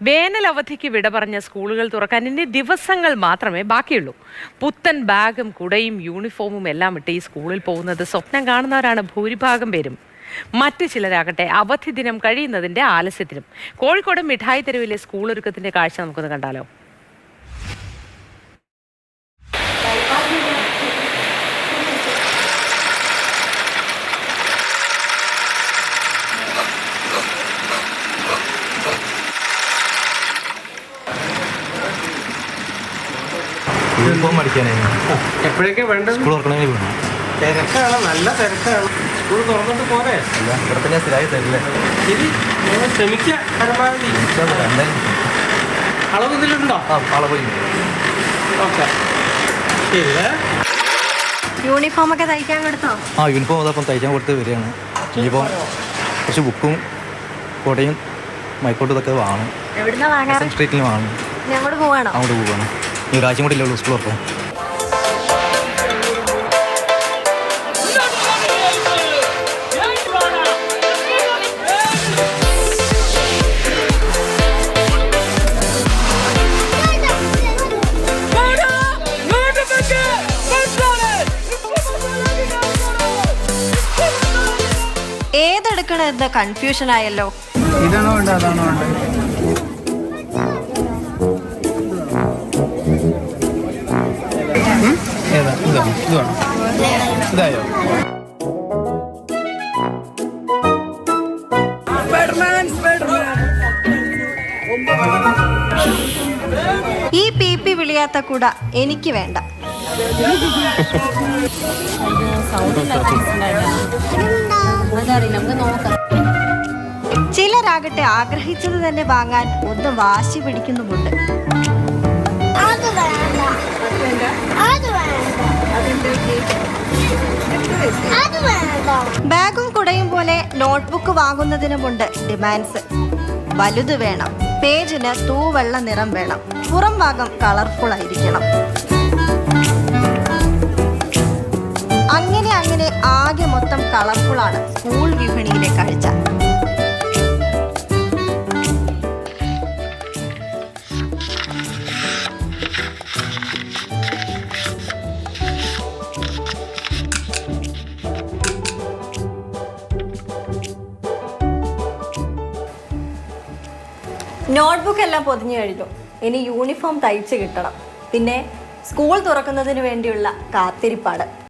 വേനൽ അവധിക്ക് വിട പറഞ്ഞ സ്കൂളുകൾ തുറക്കാൻ ഇനി ദിവസങ്ങൾ മാത്രമേ ബാക്കിയുള്ളൂ. പുത്തൻ ബാഗും കുടയും യൂണിഫോമും എല്ലാം ഇട്ട് ഈ സ്കൂളിൽ പോകുന്നത് സ്വപ്നം കാണുന്നവരാണ് ഭൂരിഭാഗം പേരും. മറ്റു ചിലരാകട്ടെ അവധി ദിനം കഴിയുന്നതിന്റെ ആലസ്യത്തിലും. കോഴിക്കോട് മിഠായി തെരുവിലെ സ്കൂൾ ഒരുക്കത്തിന്റെ കാഴ്ച നമുക്കൊന്ന് കണ്ടാലോ. എപ്പോഴൊക്കെ വേണ്ടത്? സ്കൂൾ തുറക്കണമെങ്കിൽ വേണം. തിരക്കാണ്, നല്ല തിരക്കാണ്. സ്കൂൾ തുറന്നിട്ട് പോരെ? അല്ല, ഇവിടെ തന്നെ സ്ഥിരമായി തരില്ലേ? ശരി, നിങ്ങൾ ശ്രമിക്കുക പരമാവധി. അളവ് ഇതിലുണ്ടോ? അളവ് ഓക്കെ, ശരി. യൂണിഫോം ഒക്കെ തയ്ക്കാൻ കൊടുത്തോ? യൂണിഫോം അതപ്പം തയ്ക്കാൻ കൊടുത്ത് വരികയാണ്. ഇനിയിപ്പോൾ കുറച്ച് ബുക്കും കുടയും മൈക്കോട്ടും ഇതൊക്കെ വാങ്ങണം. എവിടുന്നാ വാങ്ങാറ്? സ്ട്രീറ്റിൽ വാങ്ങണം. അങ്ങോട്ട് പോവാണോ? അങ്ങോട്ട് പോവാണ്. ഈ ഒരാഴ്ച കൂടി ഇല്ലല്ലോ സ്കൂൾ തുറക്കാൻ. ഏതെടുക്കണെന്ന് കൺഫ്യൂഷൻ ആയല്ലോ. ഇതാണോ വേണ്ട അതാണോ വേണ്ട? ഏതാ? ഇതാണോ? ഇതായോ? ഈ പി വിളിയാത്ത കൂട എനിക്ക് വേണ്ട. ചിലരാകട്ടെ ആഗ്രഹിച്ചത് തന്നെ വാങ്ങാൻ ഒന്ന് വാശി പിടിക്കുന്നുമുണ്ട്. ബാഗും കുടയും പോലെ നോട്ട്ബുക്ക് വാങ്ങുന്നതിനുമുണ്ട് ഡിമാൻഡ്സ്. വലുത് വേണം, പേജിന് തൂവെള്ള നിറം വേണം, പുറം ഭാഗം കളർഫുൾ ആയിരിക്കണം. അങ്ങനെ ആകെ മൊത്തം കളർഫുള്ളാണ് സ്കൂൾ വിപണിയിലെ കാഴ്ച. നോട്ട്ബുക്ക് എല്ലാം പൊതിഞ്ഞു കഴിഞ്ഞു. ഇനി യൂണിഫോം തയ്ച്ച് കിട്ടണം. പിന്നെ സ്കൂൾ തുറക്കുന്നതിന് വേണ്ടിയുള്ള കാത്തിരിപ്പാട്.